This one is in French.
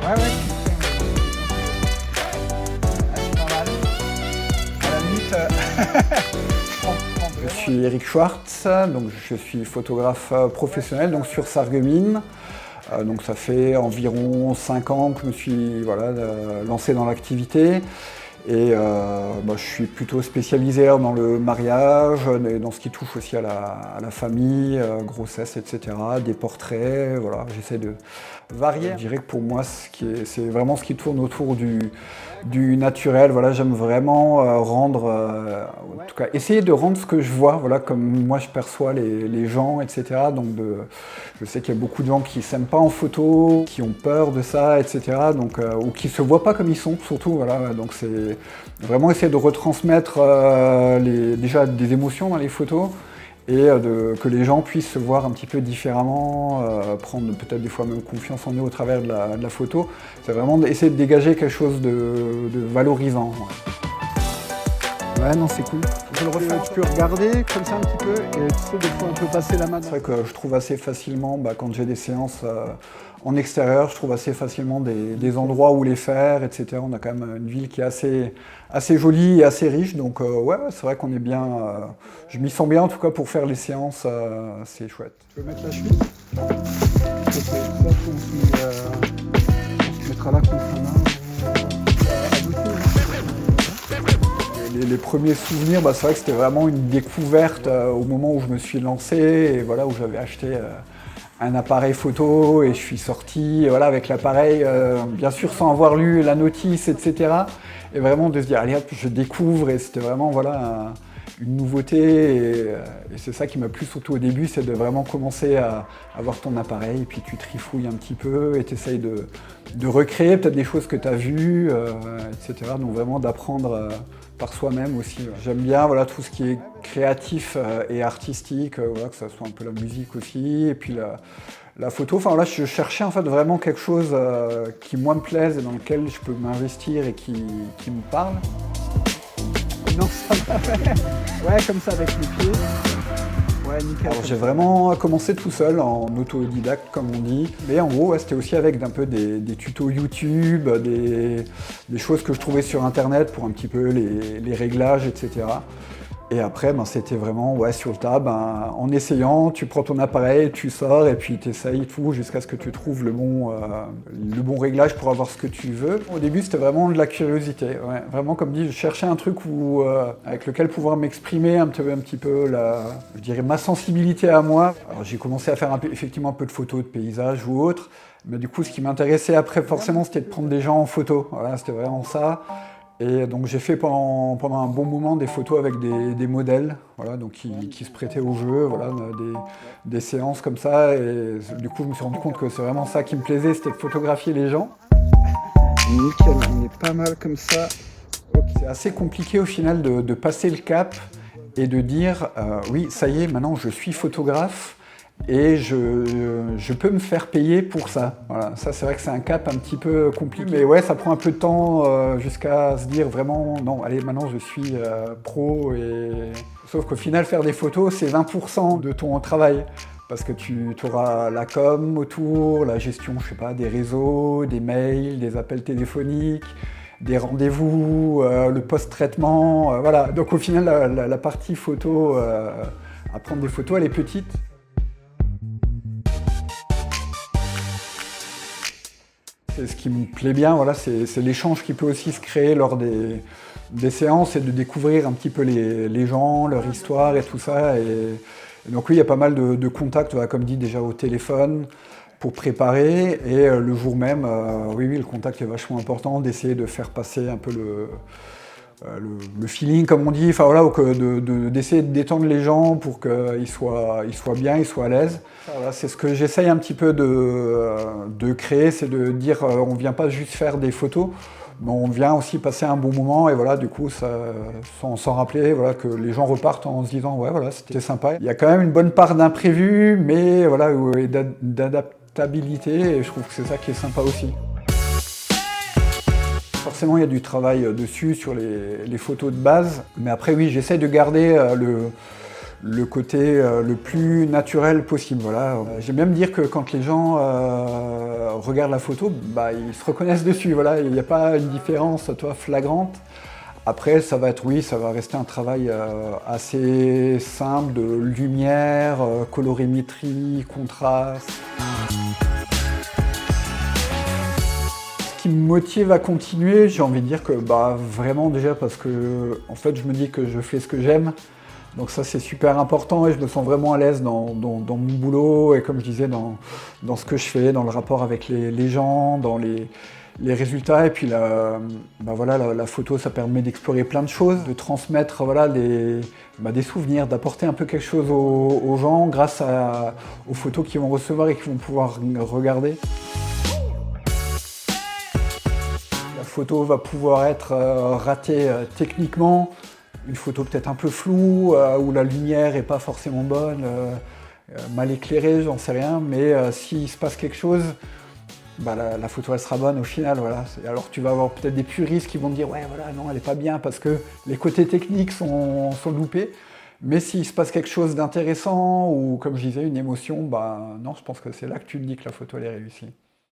Ouais, ouais, c'est pas mal. À la limite, Je suis Eric Schwartz, donc je suis photographe professionnel donc sur Sarreguemines. Donc ça fait environ 5 ans que je me suis lancé dans l'activité. Et je suis plutôt spécialisé dans le mariage, et dans ce qui touche aussi à la famille, grossesse, etc. Des portraits, voilà, j'essaie de varier. Je dirais que pour moi, c'est vraiment ce qui tourne autour du naturel. Voilà, j'aime vraiment rendre, en tout cas, essayer de rendre ce que je vois, voilà, comme moi je perçois les gens, etc. Donc je sais qu'il y a beaucoup de gens qui ne s'aiment pas en photo, qui ont peur de ça, etc. Donc, ou qui ne se voient pas comme ils sont, surtout. Voilà, donc c'est vraiment essayer de retransmettre déjà des émotions dans les photos et que les gens puissent se voir un petit peu différemment, prendre peut-être des fois même confiance en eux au travers de la photo. C'est vraiment essayer de dégager quelque chose de valorisant. Ouais, non, c'est cool. je le refais. Tu peux regarder comme ça un petit peu et tu sais, des fois on peut passer la main. C'est vrai que je trouve assez facilement, quand j'ai des séances en extérieur, je trouve assez facilement des endroits où les faire, etc. On a quand même une ville qui est assez jolie et assez riche, donc ouais, c'est vrai qu'on est bien. Je m'y sens bien en tout cas pour faire les séances, c'est chouette. Tu veux mettre la chute? C'est ça on se mettra là contre la main. Les premiers souvenirs, c'est vrai que c'était vraiment une découverte au moment où je me suis lancé et voilà, où j'avais acheté un appareil photo et je suis sorti voilà, avec l'appareil, bien sûr sans avoir lu la notice, etc. Et vraiment de se dire, allez hop, je découvre et c'était vraiment voilà, une nouveauté et c'est ça qui m'a plu surtout au début, c'est de vraiment commencer à avoir ton appareil et puis tu trifouilles un petit peu et tu essayes de recréer peut-être des choses que tu as vues, etc. Donc vraiment d'apprendre par soi-même aussi. J'aime bien voilà, tout ce qui est créatif et artistique, voilà, que ça soit un peu la musique aussi, et puis la photo. Enfin là, je cherchais en fait vraiment quelque chose qui moi me plaise et dans lequel je peux m'investir et qui me parle. Non, ça va. Ouais, comme ça avec les pieds. Ouais, nickel. Alors j'ai vraiment commencé tout seul, en autodidacte comme on dit. Mais en gros, ouais, c'était aussi avec un peu des tutos YouTube, des choses que je trouvais sur internet pour un petit peu les réglages, etc. Et après, c'était vraiment sur le tas, en essayant, tu prends ton appareil, tu sors et puis tu essayes tout jusqu'à ce que tu trouves le bon réglage pour avoir ce que tu veux. Au début, c'était vraiment de la curiosité. Ouais. Vraiment, comme dit, je cherchais un truc avec lequel pouvoir m'exprimer un petit peu, je dirais, ma sensibilité à moi. Alors, j'ai commencé à faire effectivement un peu de photos de paysages ou autres. Mais du coup, ce qui m'intéressait après, forcément, c'était de prendre des gens en photo. Voilà, c'était vraiment ça. Et donc j'ai fait pendant un bon moment des photos avec des modèles, voilà, donc qui se prêtaient au jeu, voilà, des séances comme ça. Et du coup je me suis rendu compte que c'est vraiment ça qui me plaisait, c'était de photographier les gens. Nickel, on est pas mal comme ça. Okay. C'est assez compliqué au final de passer le cap et de dire oui, ça y est, maintenant je suis photographe. Et je peux me faire payer pour ça. Voilà. Ça, c'est vrai que c'est un cap un petit peu compliqué. Mais ouais, ça prend un peu de temps jusqu'à se dire vraiment, non, allez, maintenant je suis pro. Sauf qu'au final, faire des photos, c'est 20% de ton travail. Parce que tu auras la com autour, la gestion, je sais pas, des réseaux, des mails, des appels téléphoniques, des rendez-vous, le post-traitement. Voilà. Donc au final, la partie photo, à prendre des photos, elle est petite. Ce qui me plaît bien, voilà, c'est l'échange qui peut aussi se créer lors des séances et de découvrir un petit peu les gens, leur histoire et tout ça. Et donc oui, il y a pas mal de contacts, voilà, comme dit déjà au téléphone, pour préparer. Et le jour même, oui, le contact est vachement important, d'essayer de faire passer un peu le feeling, comme on dit, enfin voilà, d'essayer de détendre les gens pour qu'ils soient bien, ils soient à l'aise. Voilà, c'est ce que j'essaye un petit peu de créer, c'est de dire on vient pas juste faire des photos, mais on vient aussi passer un bon moment et voilà, du coup, sans rappeler, voilà, que les gens repartent en se disant ouais, voilà, c'était sympa. Il y a quand même une bonne part d'imprévu, mais voilà, et d'adaptabilité, et je trouve que c'est ça qui est sympa aussi. Forcément, il y a du travail dessus sur les photos de base, mais après oui, j'essaie de garder le côté le plus naturel possible. Voilà. J'aime même dire que quand les gens regardent la photo, bah, ils se reconnaissent dessus. Voilà. Il n'y a pas une différence flagrante. Après, ça va être, oui, ça va rester un travail assez simple de lumière, colorimétrie, contraste. Ce qui me motive à continuer, j'ai envie de dire que vraiment déjà parce que en fait, je me dis que je fais ce que j'aime. Donc ça, c'est super important et je me sens vraiment à l'aise dans mon boulot et comme je disais, dans ce que je fais, dans le rapport avec les gens, dans les résultats. Et puis la photo, ça permet d'explorer plein de choses, de transmettre des souvenirs, d'apporter un peu quelque chose aux gens grâce aux photos qu'ils vont recevoir et qu'ils vont pouvoir regarder. La photo va pouvoir être ratée techniquement, une photo peut-être un peu floue, où la lumière n'est pas forcément bonne, mal éclairée, j'en sais rien, mais s'il se passe quelque chose, la photo elle sera bonne au final. Voilà. Alors tu vas avoir peut-être des puristes qui vont te dire ouais voilà non elle n'est pas bien parce que les côtés techniques sont loupés, mais s'il se passe quelque chose d'intéressant ou comme je disais une émotion, non je pense que c'est là que tu te dis que la photo elle est réussie.